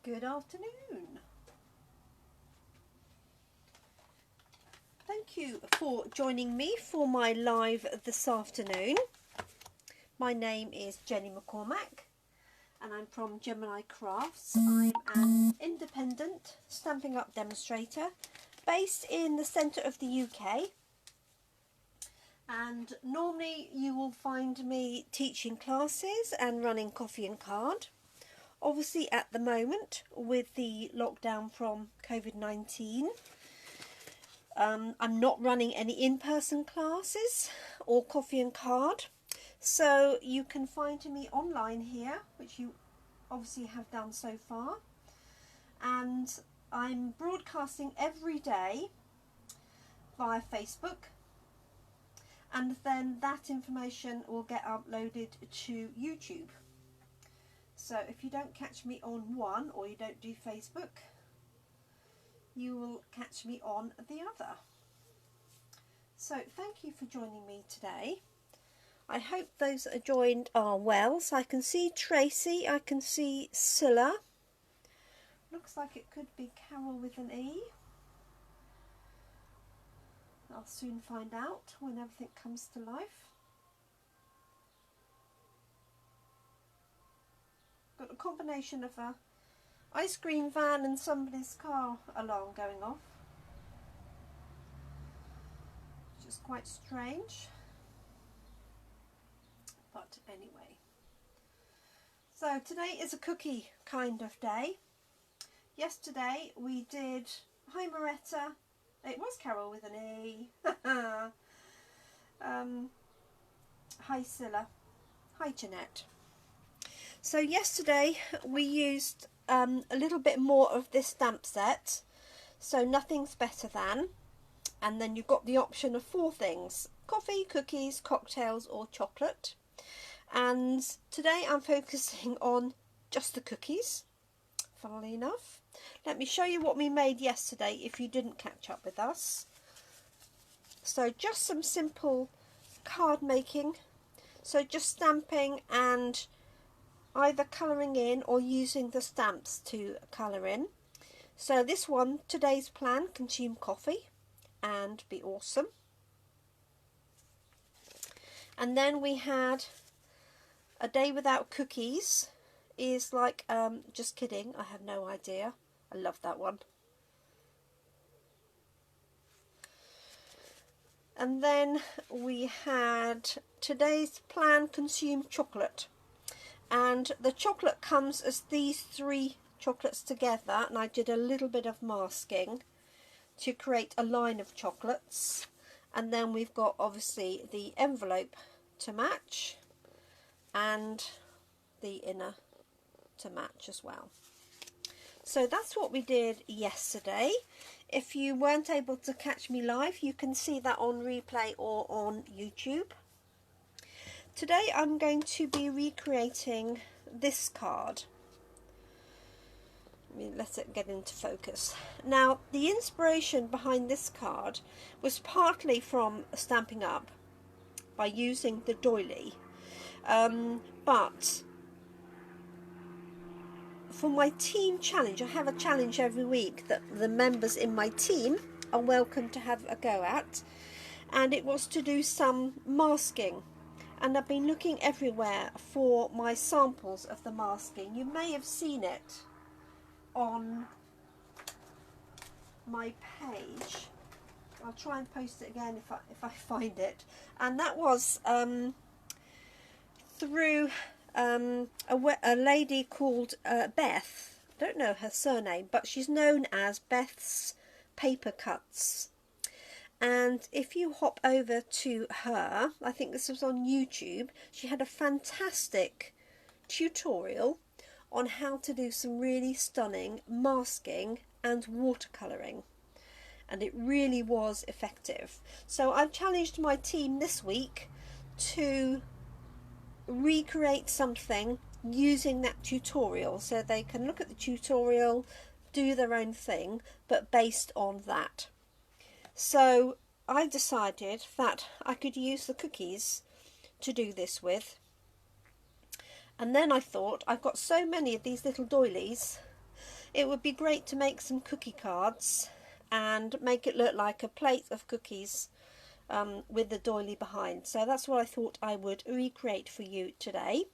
Good afternoon. Thank you for joining me for my live this afternoon. My name is Jenny McCormack and I'm from Jemini Crafts. I'm an independent Stampin' Up demonstrator based in the centre of the UK, and normally you will find me teaching classes and running coffee and card. Obviously at the moment with the lockdown from COVID-19, I'm not running any in-person classes or coffee and card, so you can find me online here, which you obviously have done so far, and I'm broadcasting every day via Facebook, and then that information will get uploaded to YouTube. So if you don't catch me on one, or you don't do Facebook, you will catch me on the other. So thank you for joining me today. I hope those that are joined are well. So I can see Tracy, I can see Scylla. Looks like it could be Carol with an E. I'll soon find out when everything comes to life. Got a combination of a ice cream van and somebody's car alarm going off, which is quite strange, but anyway. So today is a cookie kind of day. Yesterday we did, hi Moretta, it was Carol with an E. Hi Scylla, hi Jeanette. So yesterday we used a little bit more of this stamp set, so nothing's better than, and then you've got the option of 4 things: coffee, cookies, cocktails or chocolate. And today I'm focusing on just the cookies, funnily enough. Let me show you what we made yesterday if you didn't catch up with us. So just some simple card making, so just stamping and either colouring in or using the stamps to colour in. So this one, today's plan, consume coffee and be awesome. And then we had a day without cookies is like, just kidding, I have no idea. I love that one. And then we had today's plan, consume chocolate. And the chocolate comes as these 3 chocolates together, and I did a little bit of masking to create a line of chocolates. And then we've got obviously the envelope to match and the inner to match as well. So that's what we did yesterday. If you weren't able to catch me live, you can see that on replay or on YouTube. Today I'm going to be recreating this card. Let it get into focus. Now, the inspiration behind this card was partly from Stampin' Up by using the doily, but for my team challenge, I have a challenge every week that the members in my team are welcome to have a go at, and it was to do some masking. And I've been looking everywhere for my samples of the masking. You may have seen it on my page. I'll try and post it again if I find it. And that was through a lady called Beth. I don't know her surname, but she's known as Beth's Paper Cuts. And if you hop over to her, I think this was on YouTube, she had a fantastic tutorial on how to do some really stunning masking and watercolouring. And it really was effective. So I've challenged my team this week to recreate something using that tutorial, so they can look at the tutorial, do their own thing, but based on that. So I decided that I could use the cookies to do this with, and then I thought, I've got so many of these little doilies, It would be great to make some cookie cards and make it look like a plate of cookies with the doily behind. So that's what I thought I would recreate for you today.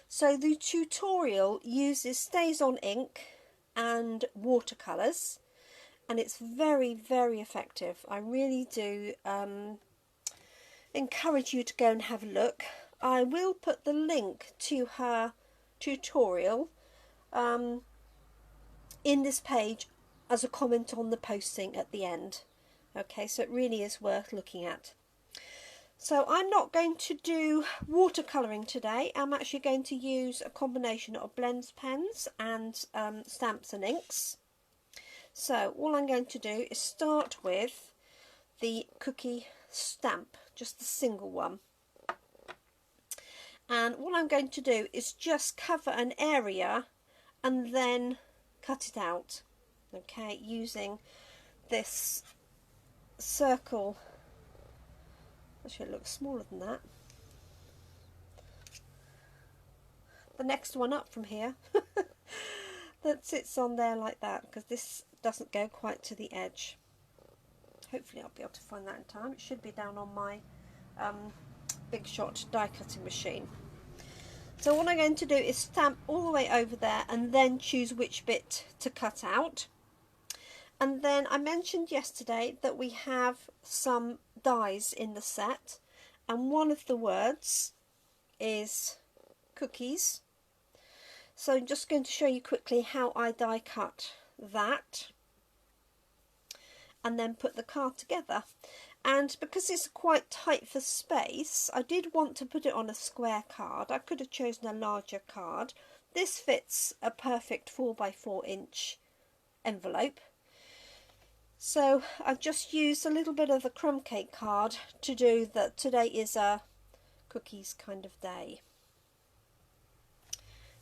So the tutorial uses Stays On ink and watercolours, and it's very, very effective. I really do encourage you to go and have a look. I will put the link to her tutorial in this page as a comment on the posting at the end. Okay, so it really is worth looking at. So I'm not going to do watercolouring today. I'm actually going to use a combination of blends pens and stamps and inks. So all I'm going to do is start with the cookie stamp, just the single one. And what I'm going to do is just cover an area and then cut it out, okay, using this circle. Actually, it looks smaller than that. The next one up from here that sits on there like that, because this doesn't go quite to the edge. Hopefully I'll be able to find that in time. It should be down on my Big Shot die cutting machine. So what I'm going to do is stamp all the way over there and then choose which bit to cut out. And then I mentioned yesterday that we have some dies in the set, and one of the words is cookies. So I'm just going to show you quickly how I die cut that and then put the card together. And because it's quite tight for space, I did want to put it on a square card. I could have chosen a larger card. This fits a perfect 4x4 inch envelope. So I've just used a little bit of the crumb cake card to do that. Today is a cookies kind of day.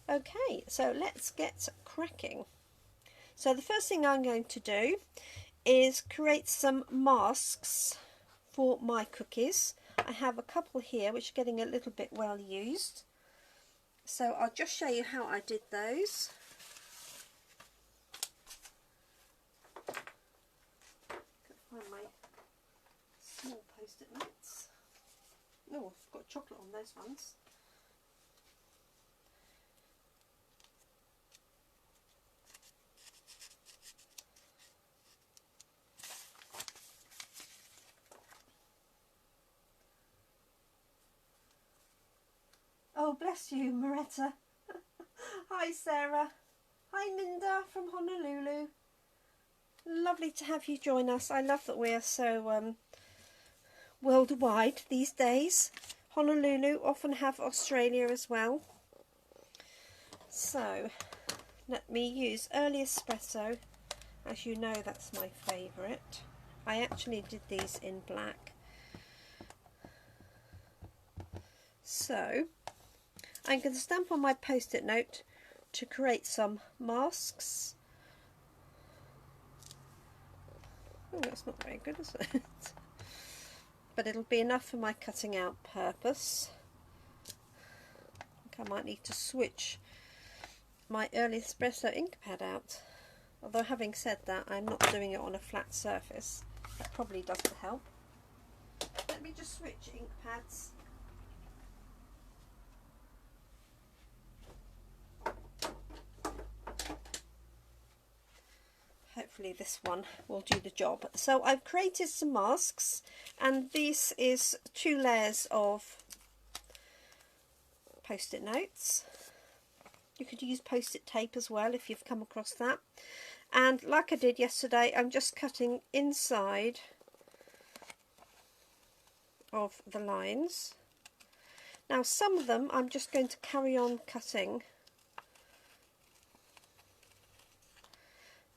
Okay, so let's get cracking. So the first thing I'm going to do is create some masks for my cookies. I have a couple here which are getting a little bit well used. So I'll just show you how I did those. Find my small post-it notes. Oh, I've got chocolate on those ones. Oh, bless you, Moretta. Hi, Sarah. Hi, Minda from Honolulu. Lovely to have you join us. I love that we're so worldwide these days. Honolulu often have Australia as well. So let me use early espresso. As you know, that's my favourite. I actually did these in black. So I'm going to stamp on my post-it note to create some masks. Oh, that's not very good, is it? But it'll be enough for my cutting out purpose. I think I might need to switch my early espresso ink pad out. Although having said that, I'm not doing it on a flat surface. That probably doesn't help. Let me just switch ink pads. Hopefully this one will do the job. So I've created some masks, and this is 2 layers of post-it notes. You could use post-it tape as well if you've come across that. And like I did yesterday, I'm just cutting inside of the lines. Now some of them I'm just going to carry on cutting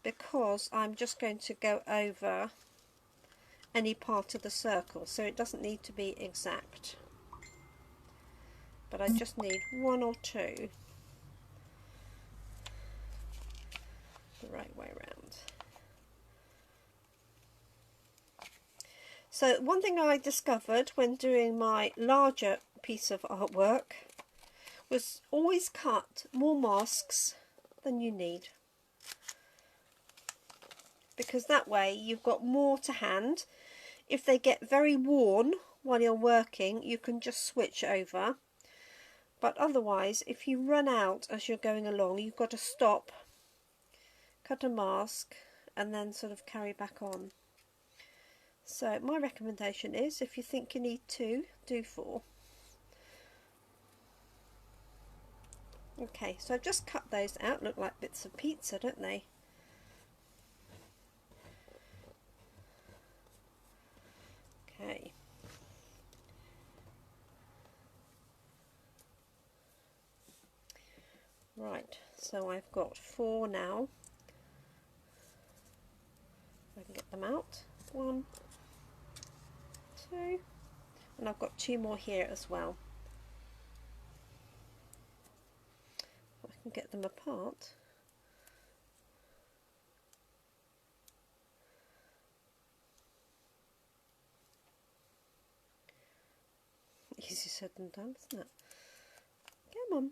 because I'm just going to go over any part of the circle, so it doesn't need to be exact, but I just need 1 or 2 the right way around. So one thing I discovered when doing my larger piece of artwork was always cut more masks than you need. because that way you've got more to hand. If they get very worn while you're working, you can just switch over. But otherwise, if you run out as you're going along, you've got to stop, cut a mask, and then sort of carry back on. So my recommendation is, if you think you need 2, do 4. Okay, so I've just cut those out. Look like bits of pizza, don't they? Okay. Right, so I've got 4 now. I can get them out. 1, 2, and I've got 2 more here as well. I can get them apart. Easier said than done, isn't it? Come on.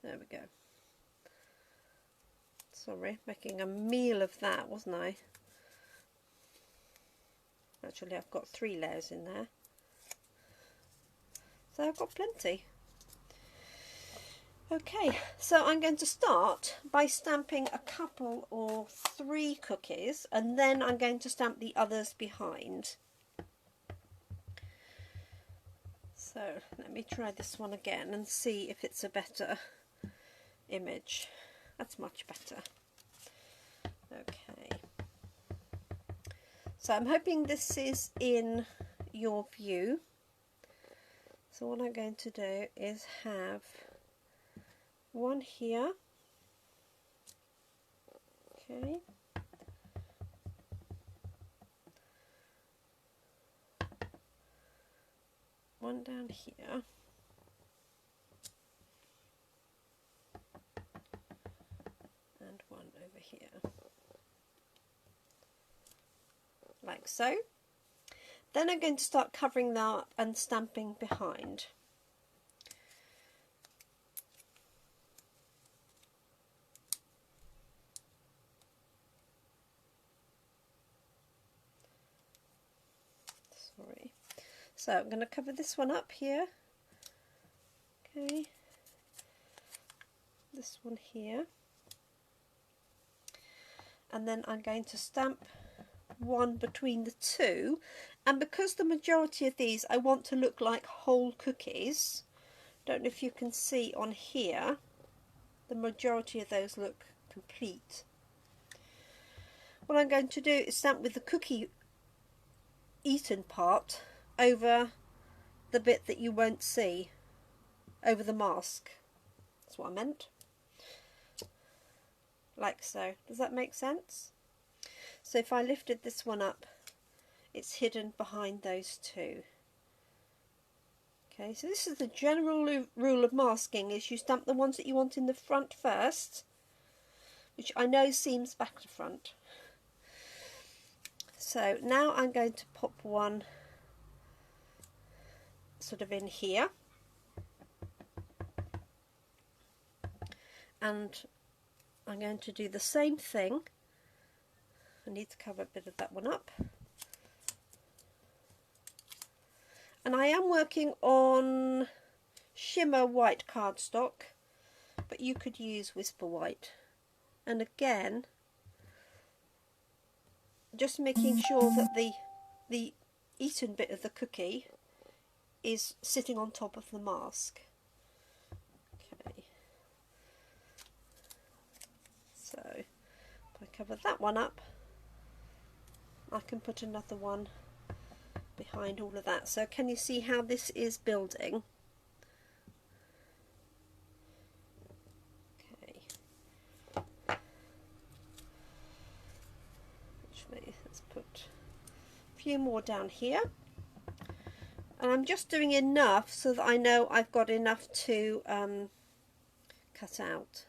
There we go. Sorry, making a meal of that, wasn't I? Actually, I've got 3 layers in there. So I've got plenty. Okay, so I'm going to start by stamping a couple or 3 cookies, and then I'm going to stamp the others behind. So let me try this one again and see if it's a better image. That's much better. Okay. So I'm hoping this is in your view. So what I'm going to do is have one here. Okay. One down here. And one over here. Like so. Then I'm going to start covering that up and stamping behind. Sorry. So I'm going to cover this one up here. Okay. This one here. And then I'm going to stamp one between the 2, and because the majority of these I want to look like whole cookies, don't know if you can see on here, the majority of those look complete. What I'm going to do is stamp with the cookie eaten part over the bit that you won't see, over the mask. That's what I meant. Like so. Does that make sense? So if I lifted this one up, it's hidden behind those 2. Okay, so this is the general rule of masking, is you stamp the ones that you want in the front first, which I know seams back to front. So now I'm going to pop one sort of in here, and I'm going to do the same thing. I need to cover a bit of that one up. And I am working on shimmer white cardstock, but you could use Whisper White. And again, just making sure that the eaten bit of the cookie is sitting on top of the mask. Okay. So if I cover that one up, I can put another one behind all of that. So can you see how this is building? Okay. Actually, let's put a few more down here. And I'm just doing enough so that I know I've got enough to cut out.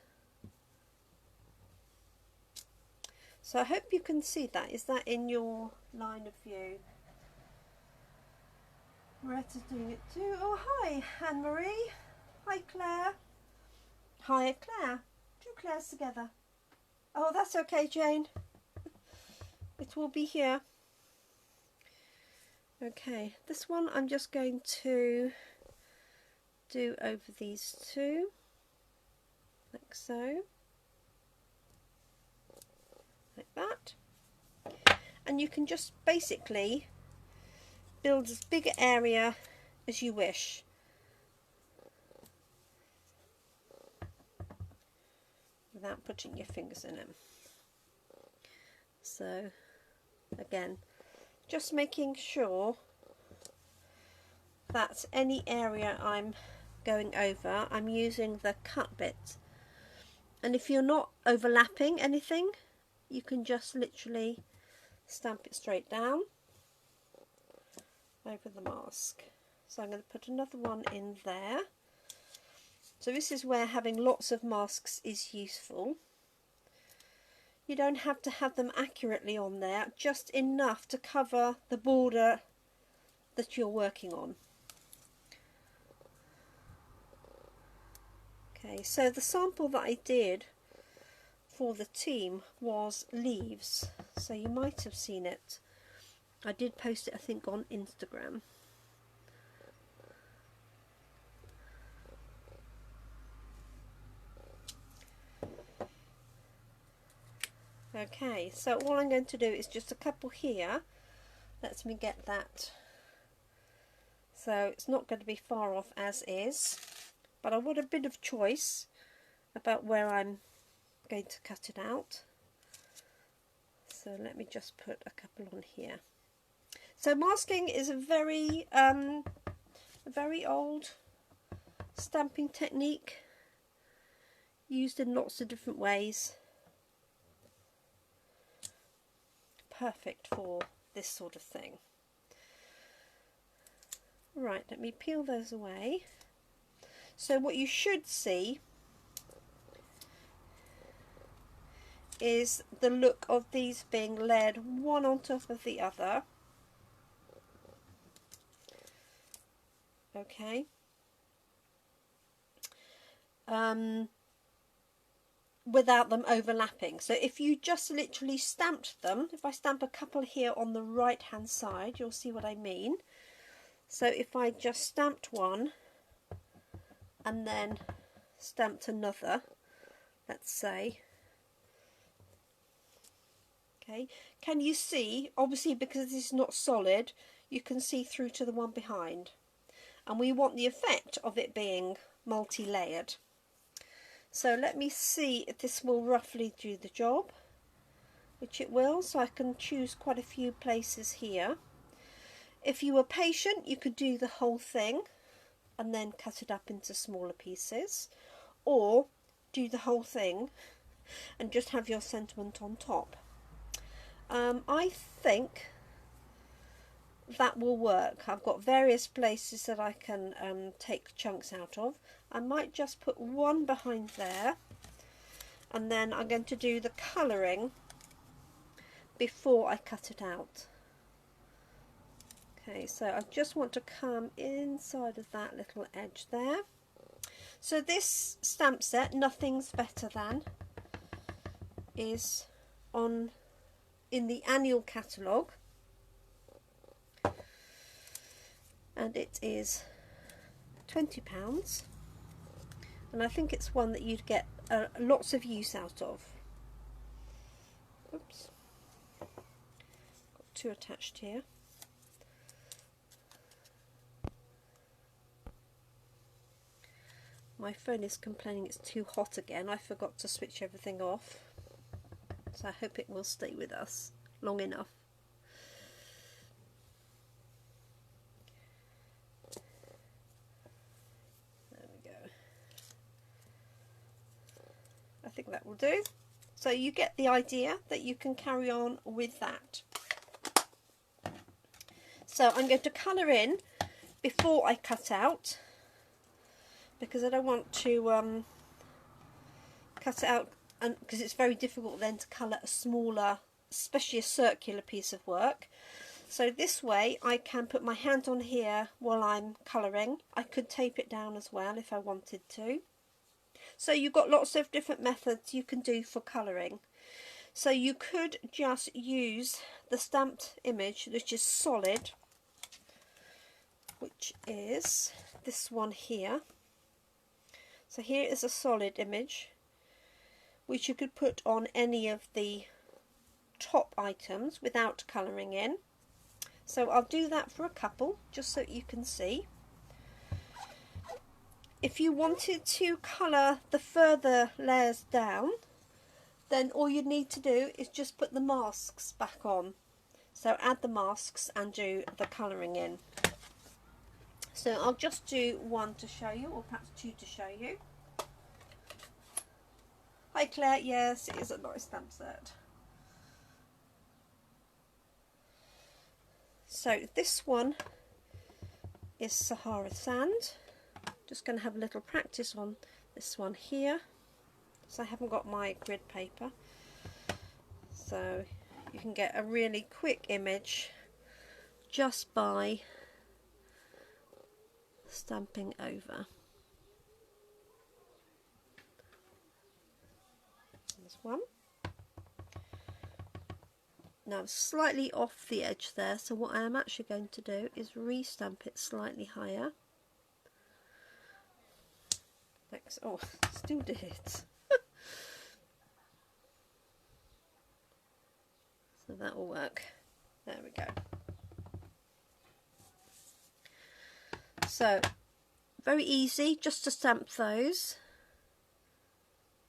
So I hope you can see that. Is that in your line of view? Moretta's doing it too. Oh, hi, Anne-Marie. Hi, Claire. Hi, Claire. 2 Claires together. Oh, that's okay, Jane. it will be here. Okay, this one I'm just going to do over these two, like so, like that. And you can just basically build as big an area as you wish. Without putting your fingers in it. So again, just making sure that any area I'm going over, I'm using the cut bit. And if you're not overlapping anything, you can just literally stamp it straight down over the mask. So I'm going to put another one in there. So this is where having lots of masks is useful. You don't have to have them accurately on there, just enough to cover the border that you're working on. Okay, so the sample that I did for the team was leaves, so you might have seen it. I did post it, I think, on Instagram. Okay, so all I'm going to do is just a couple here. Let me get that. So it's not going to be far off as is, but I want a bit of choice about where I'm going to cut it out. So let me just put a couple on here. So masking is a very old stamping technique, used in lots of different ways. Perfect for this sort of thing. Right, let me peel those away. So what you should see is the look of these being layered one on top of the other. Okay. Without them overlapping. So if you just literally stamped them, if I stamp a couple here on the right hand side, you'll see what I mean. So if I just stamped one and then stamped another, let's say, okay, can you see, obviously because this is not solid, you can see through to the one behind, and we want the effect of it being multi-layered. So let me see if this will roughly do the job, which it will, so I can choose quite a few places here. If you were patient, you could do the whole thing and then cut it up into smaller pieces, or do the whole thing and just have your sentiment on top. I think that will work. I've got various places that I can take chunks out of. I might just put one behind there, and then I'm going to do the colouring before I cut it out. Okay, so I just want to come inside of that little edge there. So this stamp set, Nothing's Better Than, is in the annual catalogue, and it is £20, and I think it's one that you'd get lots of use out of. Oops, got two attached here. My phone is complaining it's too hot again. I forgot to switch everything off, so I hope it will stay with us long enough. There we go. I think that will do. So you get the idea that you can carry on with that. So I'm going to colour in before I cut out, because I don't want to cut it out, and because it's very difficult then to colour a smaller, especially a circular piece of work. So this way I can put my hand on here while I'm colouring. I could tape it down as well if I wanted to. So you've got lots of different methods you can do for colouring. So you could just use the stamped image, which is solid, which is this one here. So here is a solid image, which you could put on any of the top items without colouring in. So I'll do that for a couple, just so you can see. If you wanted to colour the further layers down, then all you need to do is just put the masks back on. So add the masks and do the colouring in. So I'll just do one to show you, or perhaps two to show you. Hi Claire, yes, it is a nice stamp set. So this one is Sahara Sand. Just going to have a little practice on this one here. So I haven't got my grid paper. So you can get a really quick image just by stamping over. There's one. Now I'm slightly off the edge there, so what I am actually going to do is re-stamp it slightly higher. Oh, still did it. So that will work. There we go. So very easy just to stamp those.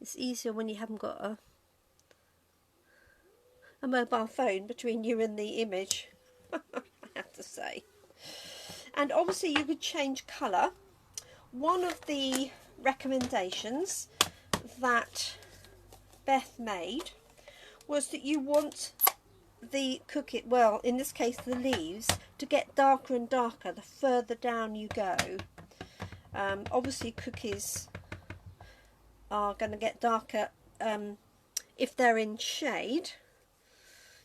It's easier when you haven't got a mobile phone between you and the image, I have to say. And obviously you could change colour. One of the recommendations that Beth made was that you want the cookie, well in this case the leaves, to get darker and darker the further down you go. Obviously cookies are going to get darker if they're in shade,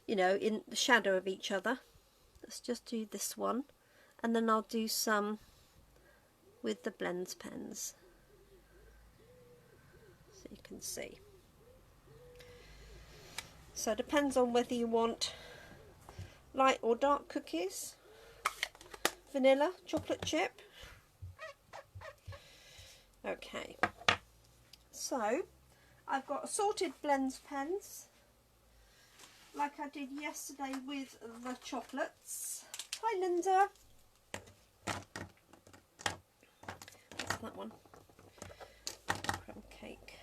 you know, in the shadow of each other. Let's just do this one, and then I'll do some with the blends pens so you can see. So it depends on whether you want light or dark cookies, vanilla, chocolate chip. Okay, so I've got assorted blends pens like I did yesterday with the chocolates. Hi Linda. What's that one? Crumb cake.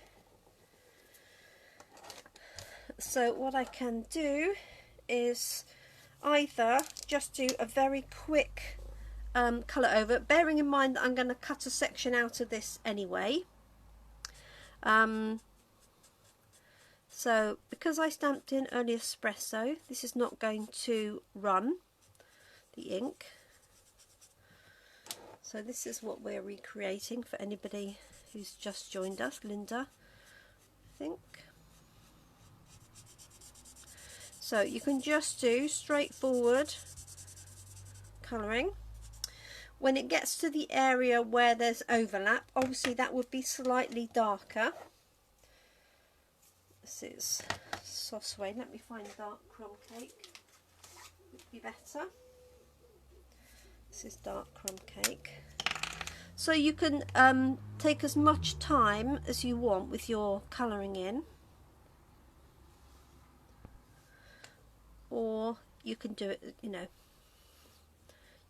So what I can do is either just do a very quick colour over, bearing in mind that I'm going to cut a section out of this anyway. So because I stamped in early espresso, this is not going to run the ink. So this is what we're recreating for anybody who's just joined us. Linda, I think. So you can just do straightforward colouring. When it gets to the area where there's overlap, obviously that would be slightly darker. This is Sauce-Wayne. Let me find dark crumb cake. Would be better. This is dark crumb cake. So you can take as much time as you want with your colouring in, or you can do it, you know,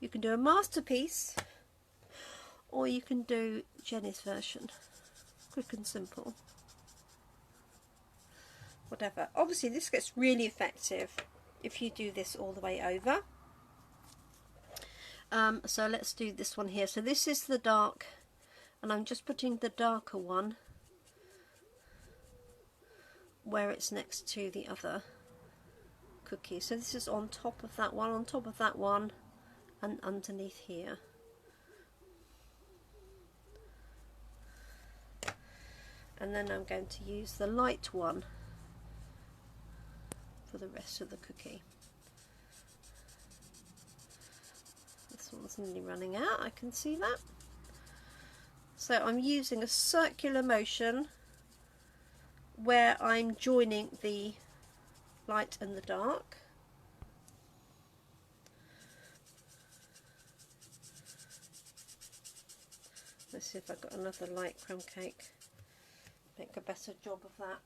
you can do a masterpiece, or you can do Jenny's version, quick and simple. Whatever. Obviously this gets really effective if you do this all the way over. So let's do this one here. So this is the dark, and I'm just putting the darker one where it's next to the other cookie. So this is on top of that one, on top of that one, and underneath here. And then I'm going to use the light one for the rest of the cookie. This one's nearly running out, I can see that. So I'm using a circular motion where I'm joining the light and the dark. Let's see if I've got another light crumb cake. Make a better job of that.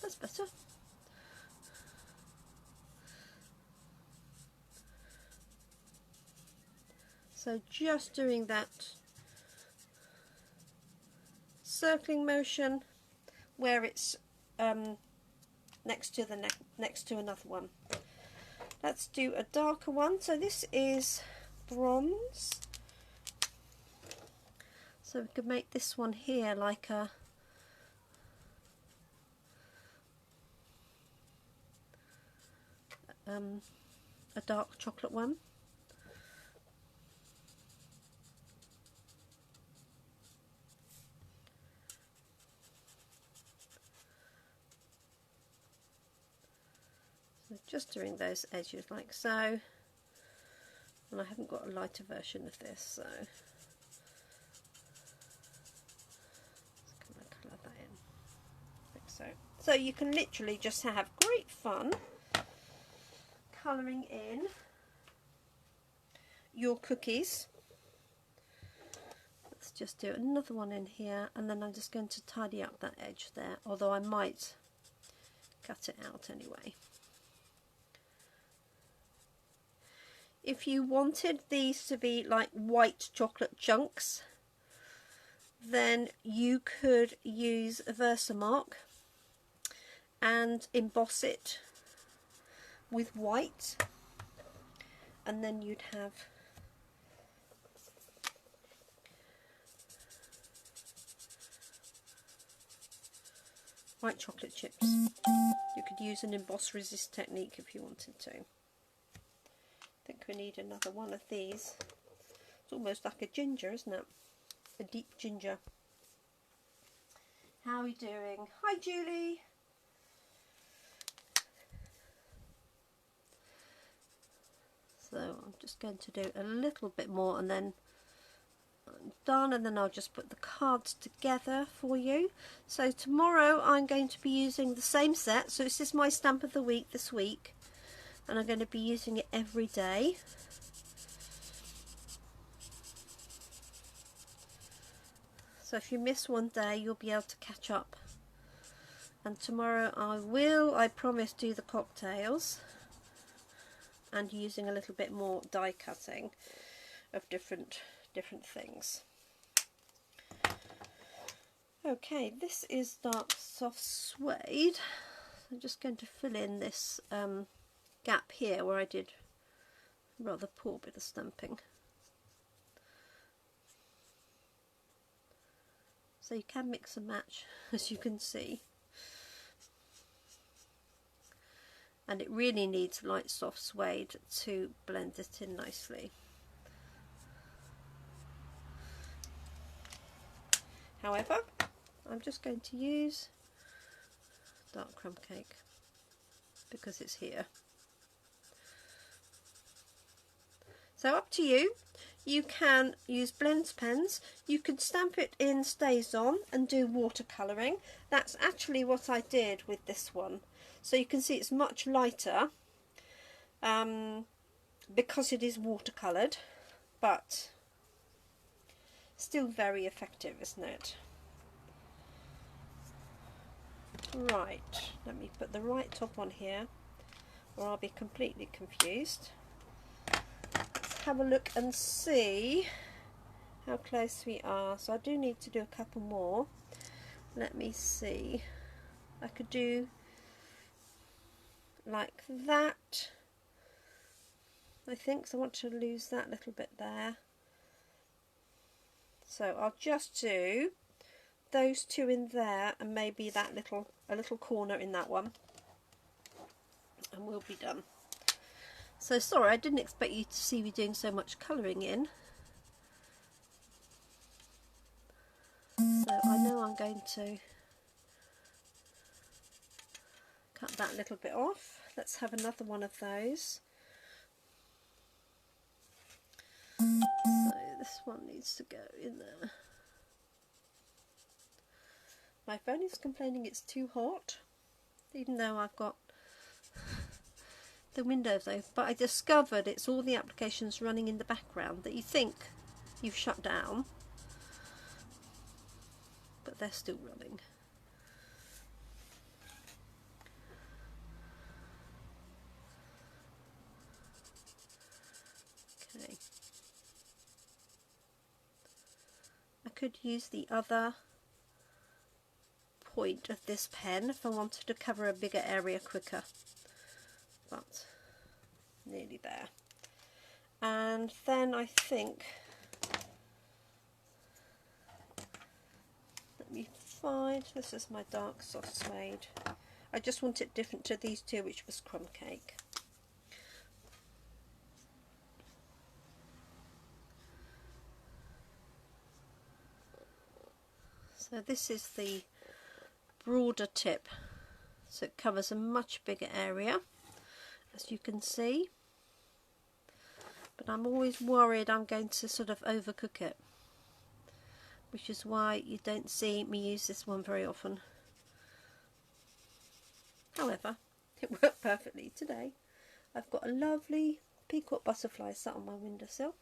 That's better. So just doing that circling motion where it's next to another one. Let's do a darker one. So this is bronze. So we could make this one here like a dark chocolate one. So just doing those edges like so, and I haven't got a lighter version of this, so just going to colour that in like so. So you can literally just have great fun colouring in your cookies. Let's just do another one in here, and then I'm just going to tidy up that edge there, although I might cut it out anyway. If you wanted these to be like white chocolate chunks, then you could use a Versamark and emboss it with white, and then you'd have white chocolate chips. You could use an emboss resist technique if you wanted to. I think we need another one of these. It's almost like a ginger, isn't it? A deep ginger. How are we doing? Hi Julie! So I'm just going to do a little bit more and then I'm done, and then I'll just put the cards together for you. So tomorrow I'm going to be using the same set. So this is my stamp of the week this week, and I'm going to be using it every day. So if you miss one day, you'll be able to catch up. And tomorrow I promise, do the cocktails, and using a little bit more die cutting of different things. Okay, this is dark soft suede. I'm just going to fill in this gap here where I did a rather poor bit of stamping. So you can mix and match, as you can see. And it really needs light soft suede to blend it in nicely. However, I'm just going to use dark crumb cake because it's here. So up to you. You can use blends pens, you could stamp it in StazOn and do watercolouring. That's actually what I did with this one. So you can see it's much lighter because it is watercoloured, but still very effective, isn't it? Right, let me put the right top on here or I'll be completely confused. Let's have a look and see how close we are. So I do need to do a couple more. Let me see. I could do like that, I think, so I want to lose that little bit there. So I'll just do those two in there and maybe that a little corner in that one, and we'll be done. So sorry, I didn't expect you to see me doing so much colouring in. So I know I'm going to cut that little bit off. Let's have another one of those. So this one needs to go in there. My phone is complaining it's too hot, even though I've got the windows open. But I discovered it's all the applications running in the background that you think you've shut down, but they're still running. Okay. I could use the other point of this pen if I wanted to cover a bigger area quicker, but nearly there. And then I think, let me find, this is my dark soft suede. I just want it different to these two, which was crumb cake. So this is the broader tip, so it covers a much bigger area, as you can see, but I'm always worried I'm going to sort of overcook it, which is why you don't see me use this one very often. However, it worked perfectly today. I've got a lovely peacock butterfly sat on my windowsill.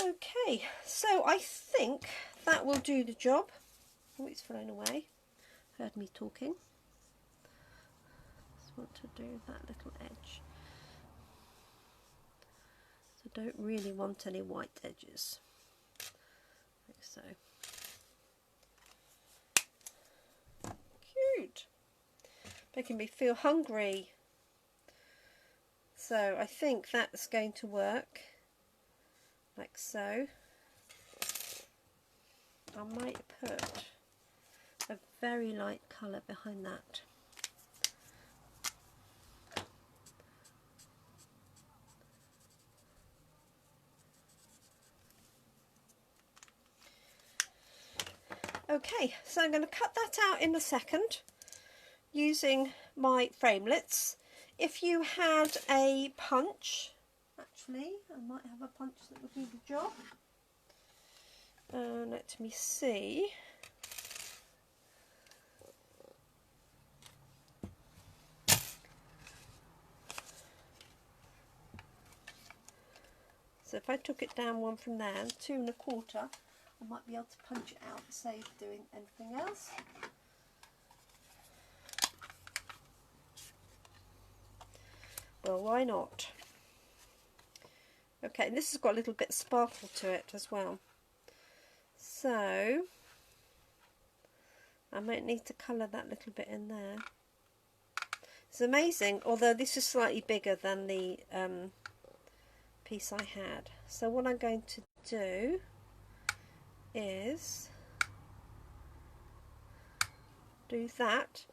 Okay, so I think that will do the job. Oh, it's flown away. Heard me talking. Just want to do that little edge. So don't really want any white edges. Like so. Cute. Making me feel hungry. So I think that's going to work. Like so. I might put a very light colour behind that. Okay, so I'm going to cut that out in a second using my framelits. If you had a punch, actually I might have a punch that would do the job. Let me see. So if I took it down one from there, 2 1/4, I might be able to punch it out, save doing anything else. Well, why not? Okay, and this has got a little bit of sparkle to it as well. So I might need to colour that little bit in there. It's amazing, although this is slightly bigger than the piece I had. So what I'm going to do is do that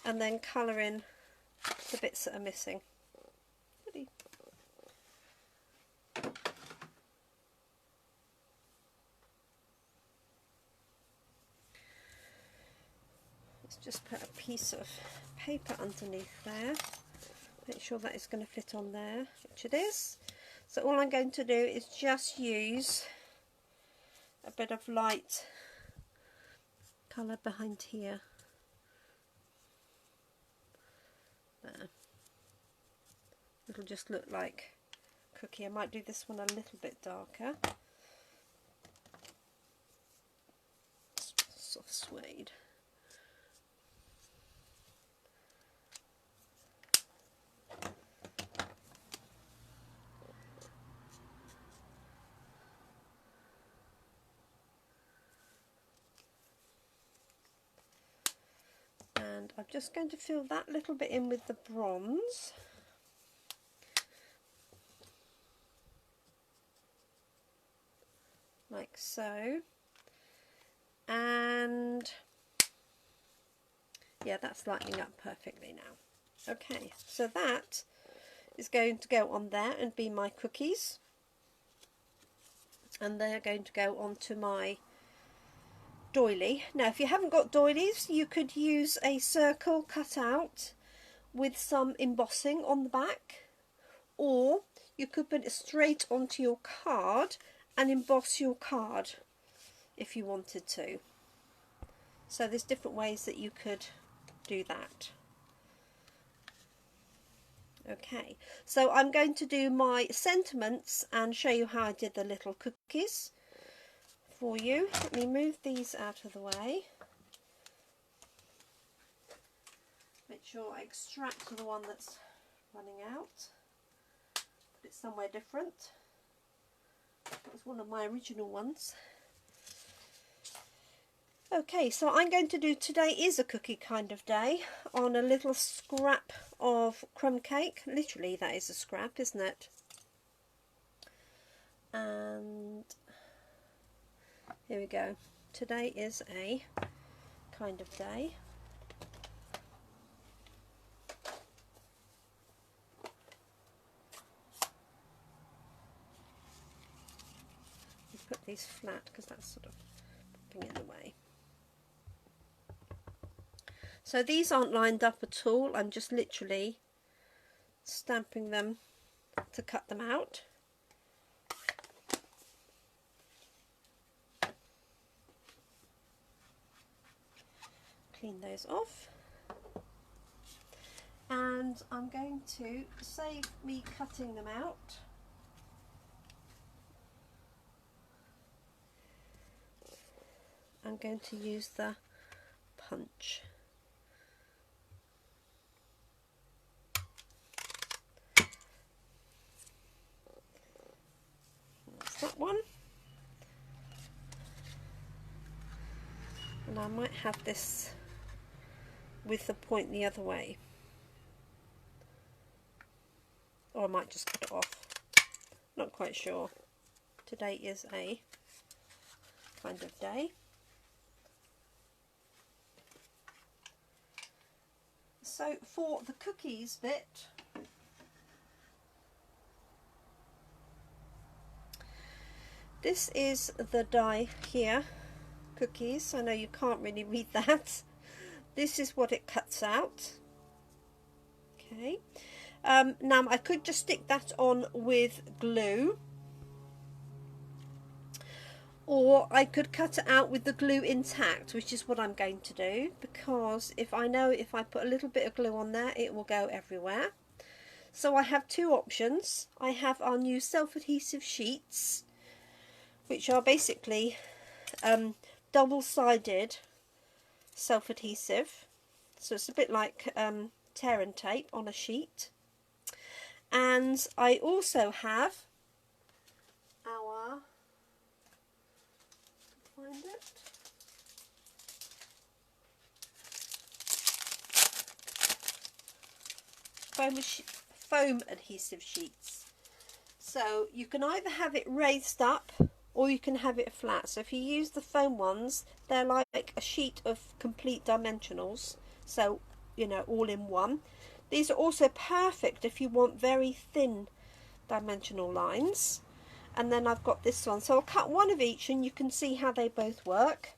and then colour in the bits that are missing. Let's just put a piece of paper underneath there. Make sure that it's going to fit on there, which it is. So all I'm going to do is just use a bit of light colour behind here. There. It'll just look like cookie. I might do this one a little bit darker. Soft suede. And I'm just going to fill that little bit in with the bronze. Like so. And yeah, that's lighting up perfectly now. Okay, so that is going to go on there and be my cookies. And they're going to go onto my doily. Now if you haven't got doilies, you could use a circle cut out with some embossing on the back, or you could put it straight onto your card and emboss your card if you wanted to. So there's different ways that you could do that. Okay, so I'm going to do my sentiments and show you how I did the little cookies for you. Let me move these out of the way. Make sure I extract the one that's running out. Put it somewhere different. That was one of my original ones. Okay, so I'm going to do Today Is a Cookie Kind of Day on a little scrap of crumb cake. Literally, that is a scrap, isn't it? And here we go. Today is a kind of day. Put these flat because that's sort of popping in the way. So these aren't lined up at all. I'm just literally stamping them to cut them out. Clean those off. And I'm going to save me cutting them out. I'm going to use the punch. That's that one. And I might have this with the point the other way. Or I might just cut it off. Not quite sure. Today is a kind of day. So for the cookies bit, this is the die here, cookies. I know you can't really read that. This is what it cuts out. Okay. Now I could just stick that on with glue, or I could cut it out with the glue intact, which is what I'm going to do, because if I put a little bit of glue on there, it will go everywhere. So I have two options. I have our new self-adhesive sheets, which are basically double-sided self-adhesive. So it's a bit like tear and tape on a sheet. And I also have our, find it, foam adhesive sheets. So you can either have it raised up or you can have it flat. So if you use the foam ones, they're like a sheet of complete dimensionals, so you know, all in one. These are also perfect if you want very thin dimensional lines. And then I've got this one, so I'll cut one of each and you can see how they both work.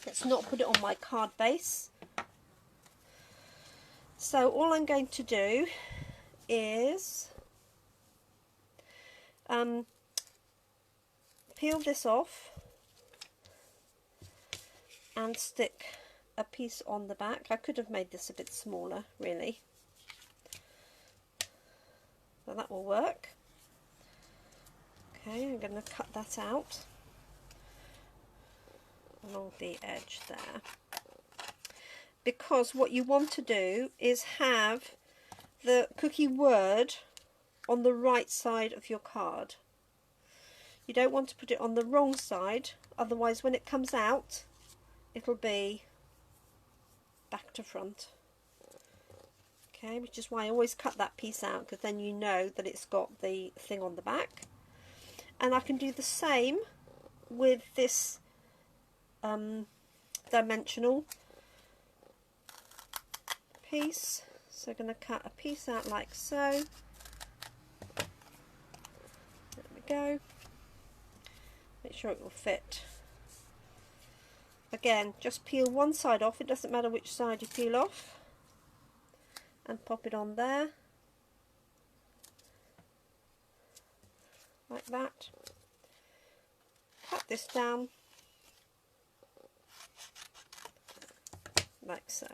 Let's not put it on my card base. So all I'm going to do is peel this off and stick a piece on the back. I could have made this a bit smaller, really. So that will work. Okay, I'm going to cut that out along the edge there. Because what you want to do is have the cookie word on the right side of your card. You don't want to put it on the wrong side, otherwise when it comes out it'll be back to front. Okay, which is why I always cut that piece out, because then you know that it's got the thing on the back. And I can do the same with this dimensional piece. So I'm going to cut a piece out like so. There we go. Make sure it will fit. Again, just peel one side off. It doesn't matter which side you peel off. And pop it on there. Like that. cut this down like so.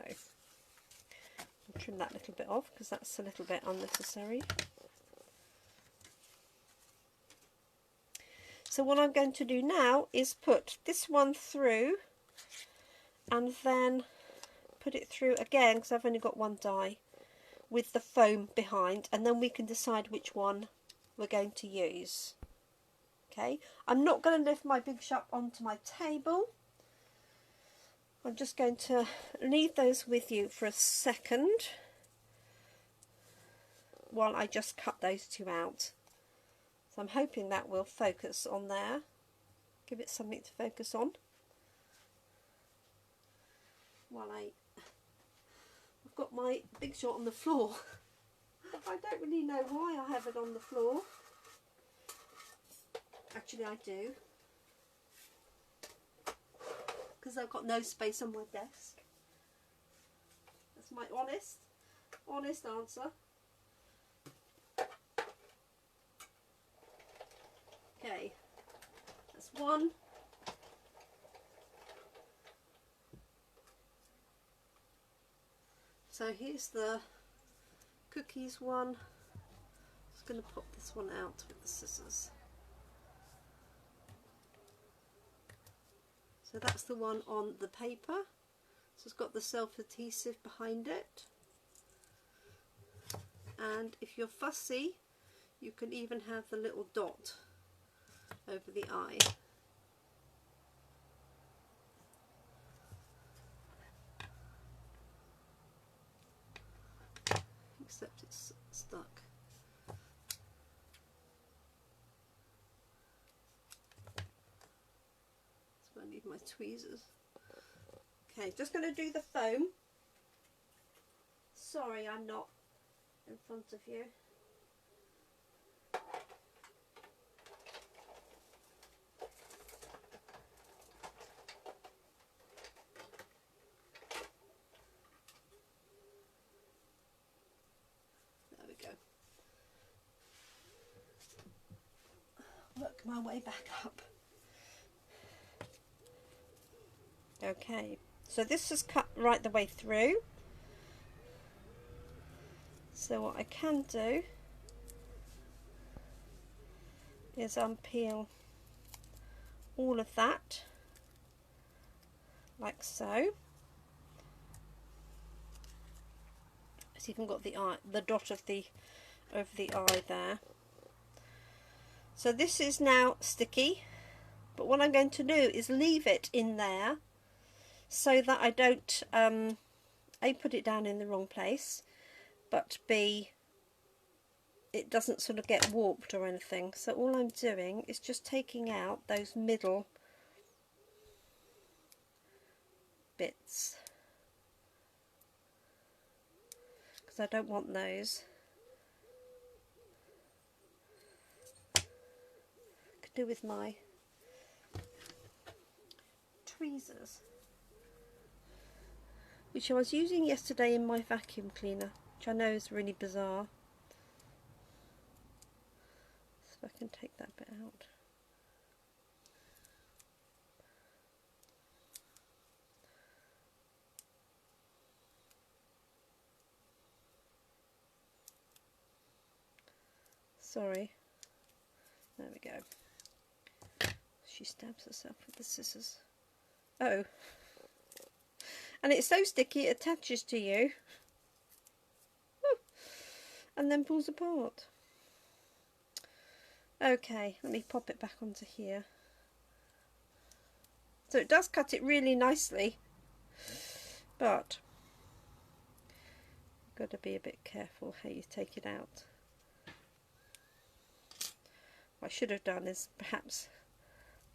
I'll trim that little bit off because that's a little bit unnecessary. So what I'm going to do now is put this one through and then put it through again, because I've only got one die, with the foam behind, and then we can decide which one we're going to use. Okay, I'm not going to lift my big shop onto my table. I'm just going to leave those with you for a second while I just cut those two out. So I'm hoping that will focus on there, give it something to focus on. While I've got my big shot on the floor. I don't really know why I have it on the floor. Actually I do, because I've got no space on my desk. That's my honest answer. Okay, that's one. So here's the cookies one. Just going to pop this one out with the scissors. So that's the one on the paper. So it's got the self-adhesive behind it. And if you're fussy, you can even have the little dot over the eye. Except it's stuck. So I need my tweezers. Okay, just going to do the foam. Sorry, I'm not in front of you. There we go. Work my way back up. Okay, so this is cut right the way through. So what I can do is unpeel all of that, like so. So you've got the eye, the dot of the over the eye there. So this is now sticky, but what I'm going to do is leave it in there so that I don't A, put it down in the wrong place, but B, it doesn't sort of get warped or anything. So all I'm doing is just taking out those middle bits, because I don't want those. Could do with my tweezers, which I was using yesterday in my vacuum cleaner, which I know is really bizarre. So if I can take that bit out. Sorry. There we go. She stabs herself with the scissors. Oh. And it's so sticky it attaches to you. And then pulls apart. Okay, let me pop it back onto here. So it does cut it really nicely, but you've got to be a bit careful how you take it out. What I should have done is perhaps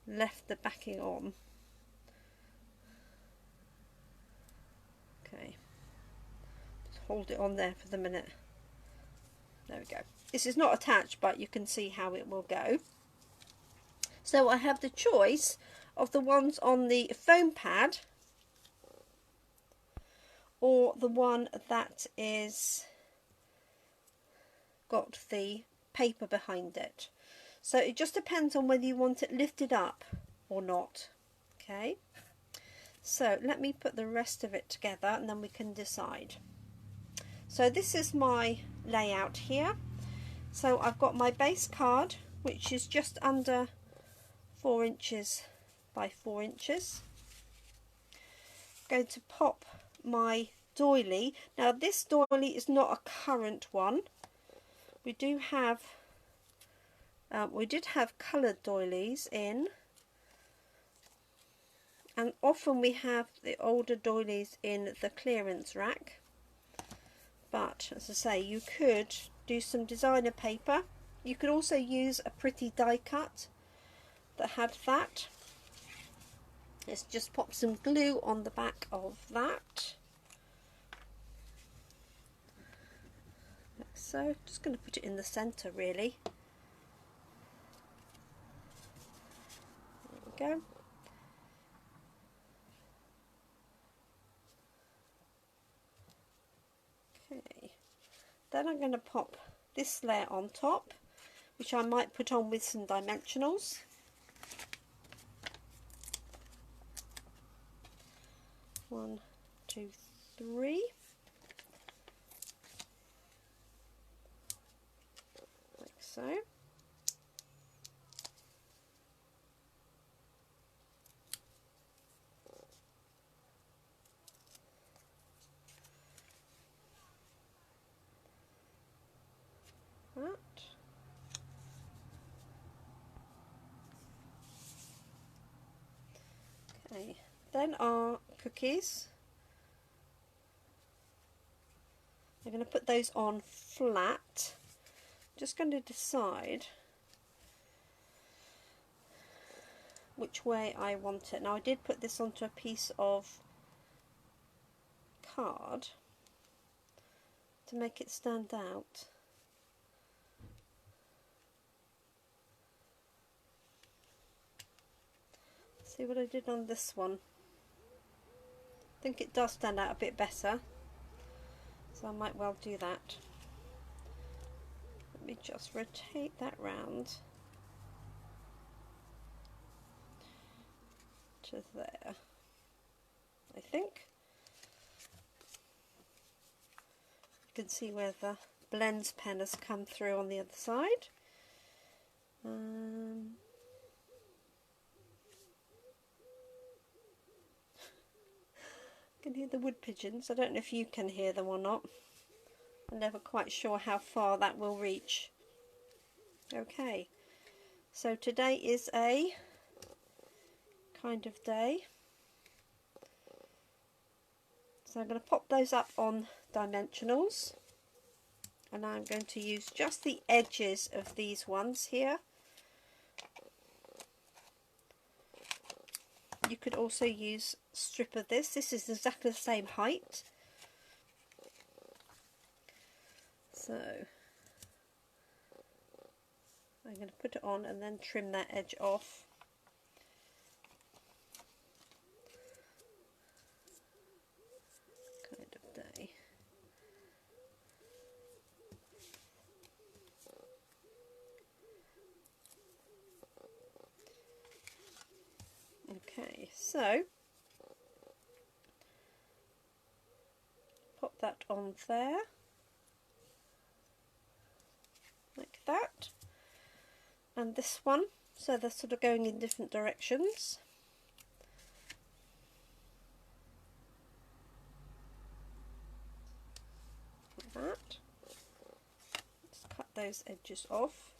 left the backing on. Okay, just hold it on there for the minute. There we go. This is not attached, but you can see how it will go. So I have the choice of the ones on the foam pad or the one that is got the paper behind it. So it just depends on whether you want it lifted up or not. Okay, so let me put the rest of it together and then we can decide. So this is my layout here. So I've got my base card, which is just under 4 inches by 4 inches. I'm going to pop my doily. Now this doily is not a current one. We did have coloured doilies in, and often we have the older doilies in the clearance rack. But as I say, you could do some designer paper. You could also use a pretty die cut that had that. Let's just pop some glue on the back of that. Like so. Just going to put it in the centre really. There we go. Okay. Then I'm going to pop this layer on top, which I might put on with some dimensionals. One, two, three. Like so. That. Okay, then our cookies. I'm going to put those on flat. Just going to decide which way I want it. Now I did put this onto a piece of card to make it stand out. See what I did on this one. I think it does stand out a bit better, so I might well do that. Let me just rotate that round to there, I think. You can see where the blends pen has come through on the other side. I can hear the wood pigeons. I don't know if you can hear them or not. I'm never quite sure how far that will reach. Okay, so today is a kind of day. So I'm going to pop those up on dimensionals, and I'm going to use just the edges of these ones here. You could also use a strip of this. This is exactly the same height. So I'm going to put it on and then trim that edge off. Kind of day. Okay, so pop that on there, like that, and this one, so they're sort of going in different directions. Like that. Let's cut those edges off.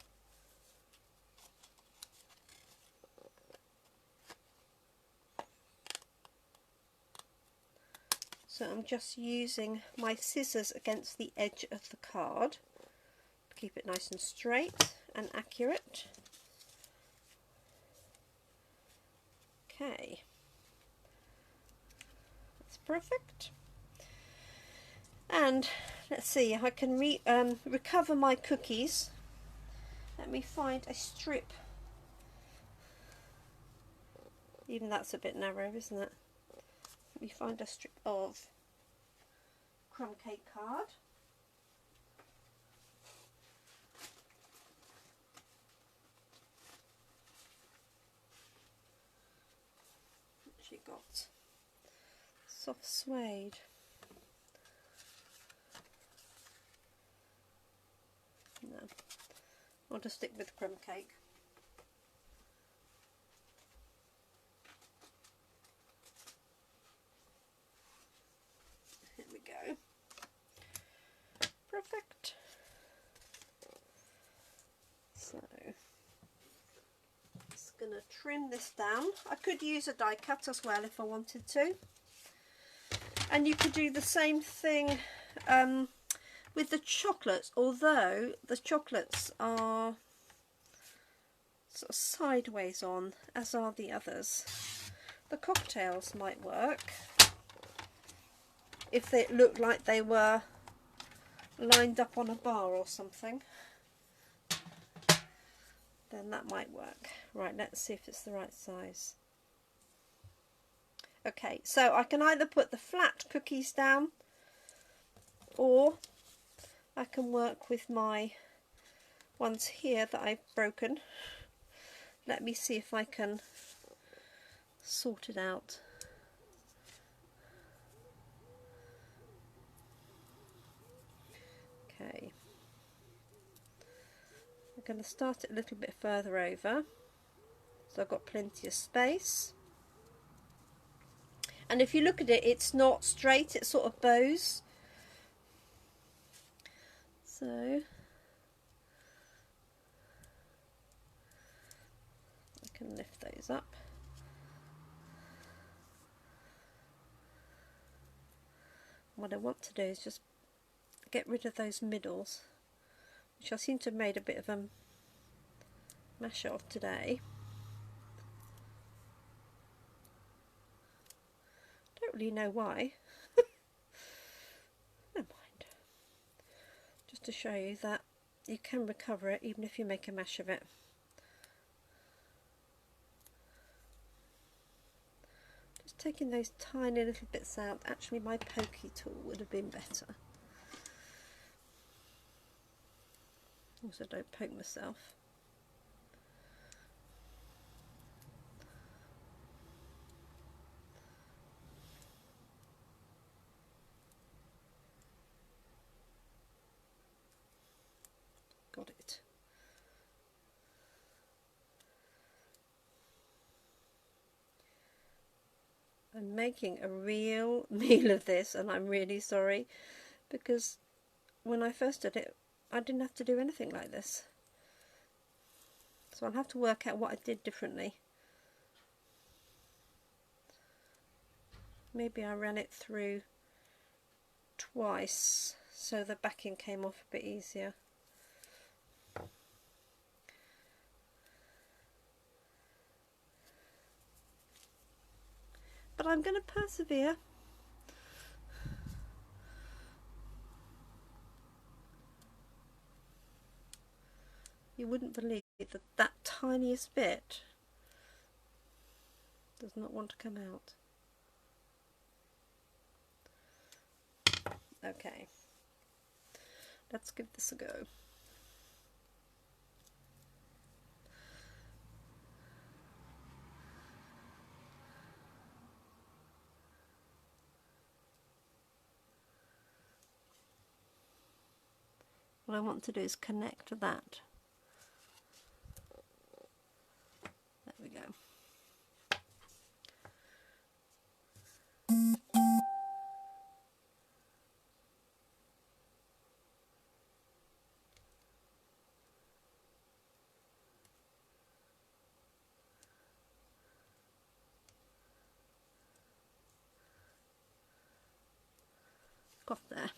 So I'm just using my scissors against the edge of the card to keep it nice and straight and accurate. Okay, that's perfect. And let's see, I can recover my cookies. Let me find a strip. Even that's a bit narrow, isn't it? Let me find a strip of crumb cake card. we got? Soft suede. No, I'll just stick with crumb cake. Here we go. Perfect. So, just going to trim this down. I could use a die cut as well if I wanted to. And you could do the same thing with the chocolates, although the chocolates are sort of sideways on, as are the others. The cocktails might work if they looked like they were lined up on a bar or something. Then that might work. Right, let's see if it's the right size. Okay, so I can either put the flat cookies down, or I can work with my ones here that I've broken. Let me see if I can sort it out. Okay. I'm going to start it a little bit further over, so I've got plenty of space. And if you look at it, it's not straight, it sort of bows. So I can lift those up. What I want to do is just get rid of those middles, which I seem to have made a bit of a mash of today. Don't really know why. Never mind. Just to show you that you can recover it even if you make a mash of it. Just taking those tiny little bits out. Actually, my pokey tool would have been better. Also, don't poke myself. Got it. I'm making a real meal of this, and I'm really sorry, because when I first did it I didn't have to do anything like this. So I'll have to work out what I did differently. Maybe I ran it through twice so the backing came off a bit easier. But I'm going to persevere. You wouldn't believe that that tiniest bit does not want to come out. Okay, let's give this a go. What I want to do is connect that. There we go. Got there.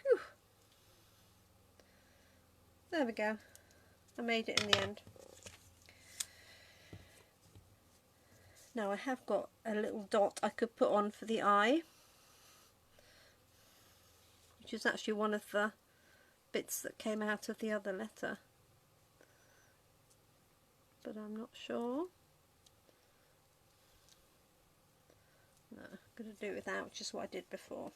Whew. There we go. I made it in the end. Now I have got a little dot I could put on for the eye, which is actually one of the bits that came out of the other letter, but I'm not sure. No, I'm going to do it without, which is what I did before.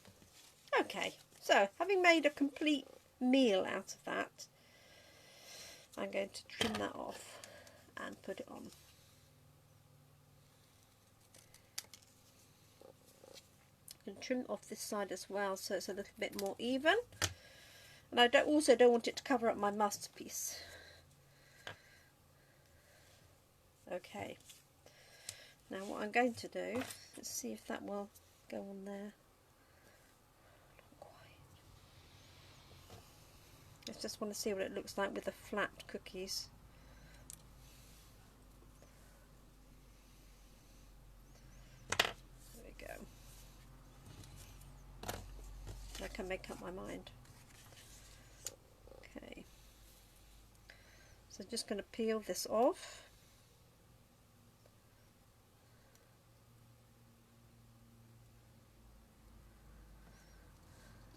Okay, so having made a complete meal out of that, I'm going to trim that off and put it on. And trim off this side as well so it's a little bit more even, and I also don't want it to cover up my masterpiece. Okay, now what I'm going to do, let's see if that will go on there. Not quite. I just want to see what it looks like with the flat cookies. There we go. I can make up my mind. Okay, so I'm just going to peel this off.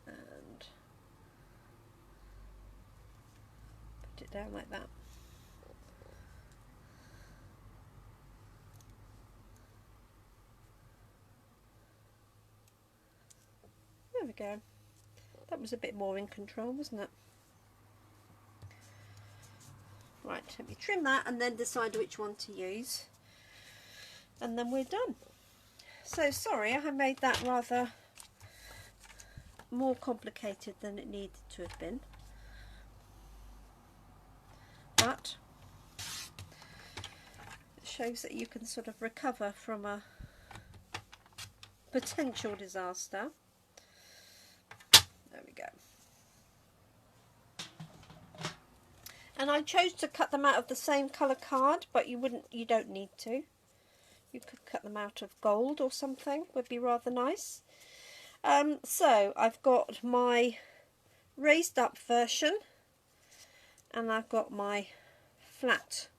And put it down like that. There we go. That was a bit more in control, wasn't it? Right, let me trim that and then decide which one to use. And then we're done. So sorry, I have made that rather more complicated than it needed to have been. But it shows that you can sort of recover from a potential disaster. There we go. And I chose to cut them out of the same colour card, but you don't need to. You could cut them out of gold or something, would be rather nice. So I've got my raised up version and I've got my flat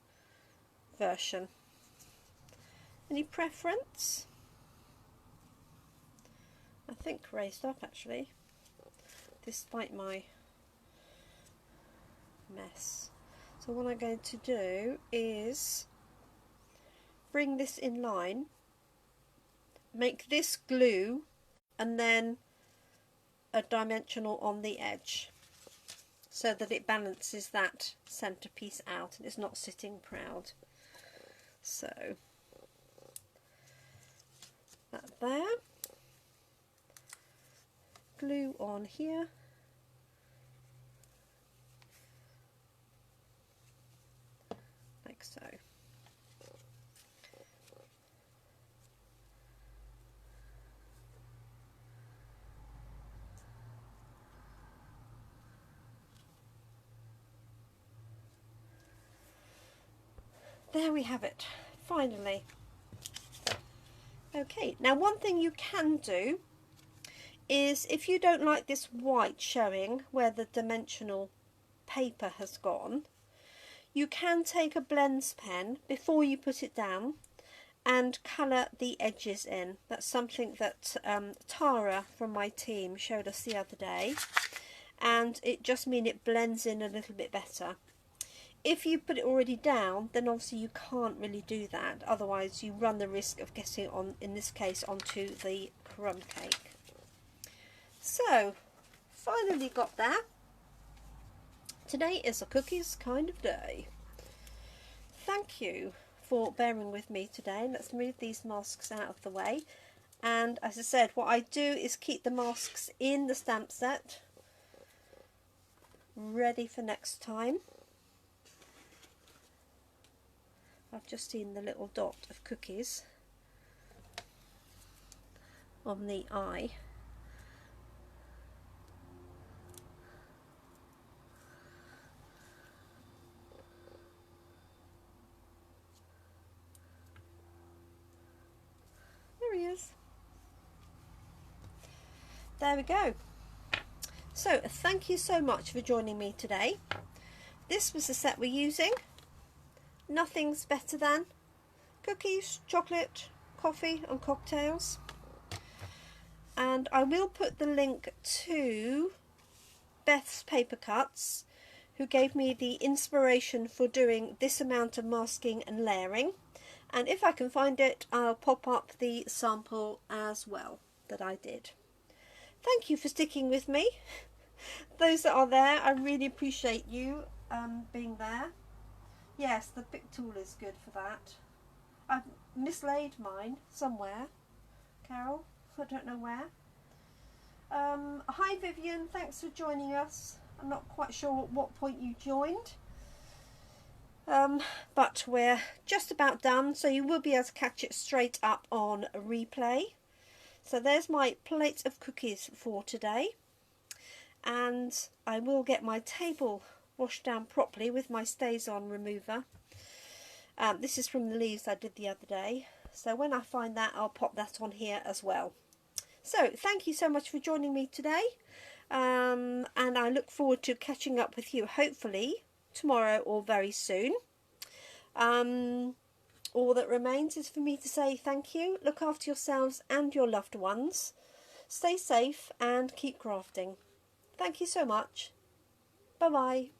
version. Any preference? I think raised up actually, despite my mess. So what I'm going to do is bring this in line, make this glue, and then a dimensional on the edge so that it balances that centerpiece out and it's not sitting proud. So that there, glue on here, like so. There we have it, finally. Okay, now one thing you can do is, if you don't like this white showing where the dimensional paper has gone, you can take a blends pen before you put it down and colour the edges in. That's something that Tara from my team showed us the other day, and it just means it blends in a little bit better. If you put it already down, then obviously you can't really do that, otherwise you run the risk of getting it on, in this case, onto the crumb cake. So, finally got there. Today is a cookies kind of day. Thank you for bearing with me today. Let's move these masks out of the way. And as I said, what I do is keep the masks in the stamp set, ready for next time. I've just seen the little dot of cookies on the eye. There he is. There we go. So thank you so much for joining me today. This was the set we're using. Nothing's better than cookies, chocolate, coffee and cocktails. And I will put the link to Beth's Paper Cuts, who gave me the inspiration for doing this amount of masking and layering. And if I can find it, I'll pop up the sample as well that I did. thank you for sticking with me. Those that are there, I really appreciate you being there. Yes, the big tool is good for that. I've mislaid mine somewhere, Carol. I don't know where. Hi Vivian, thanks for joining us. I'm not quite sure at what point you joined. But we're just about done, so you will be able to catch it straight up on a replay. So there's my plate of cookies for today, and I will get my table washed down properly with my StazOn remover. This is from the leaves I did the other day, so when I find that, I'll pop that on here as well. So thank you so much for joining me today, and I look forward to catching up with you hopefully tomorrow or very soon. All that remains is for me to say thank you, look after yourselves and your loved ones, stay safe and keep crafting. Thank you so much. Bye bye.